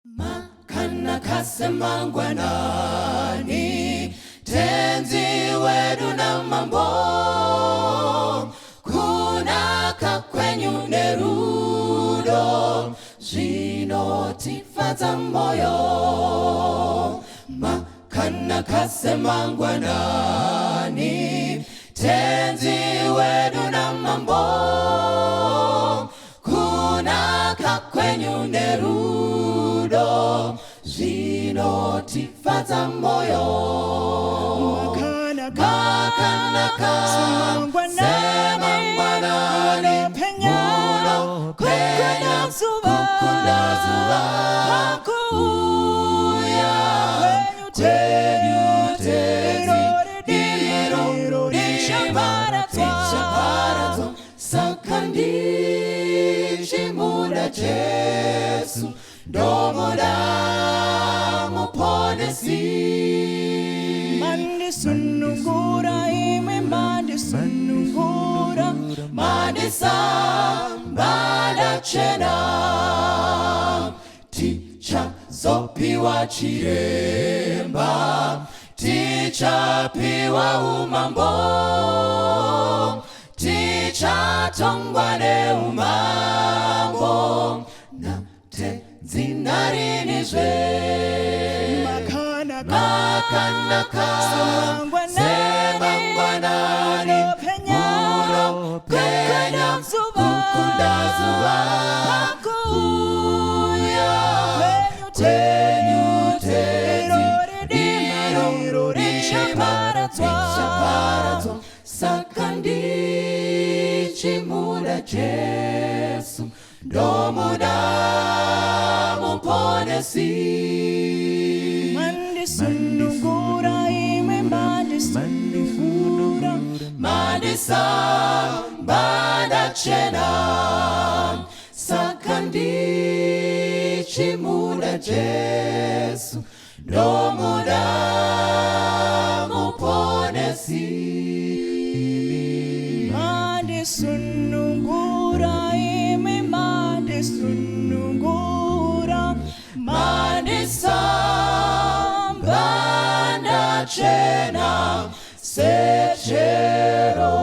Makana kasemangwanani tenzi wedu na mambo kuna kakwenyu nerudo zinotifadza moyo. Makana kasemangwanani tenzi wedu na mambo kuna kakwenyu nerudo zinotifadza moyo. Makana kasemangwanani muno penya kukunda zuva kuya kwenyu tenzi diro dishaparatso sakandishi muda Jesu ndomuda muponesi. Mandisunungura ime mandisunungura mandisambada chena ticha zopiwa chiremba ticha piwa umambo ticha tongwane umambo na zinariniswe. Makana kasemangwanani muno penya kukunda zuva kuya kwenyu tenzi diro dishaparatso sakandishi muda Jesu ndomuda muponesi. Mandisunungura ime mandisunungura mandisambada chena sakandishi muda Jesu ndomuda muponesi. Mandisunungura ime mandisunungura mandisambada chena sechero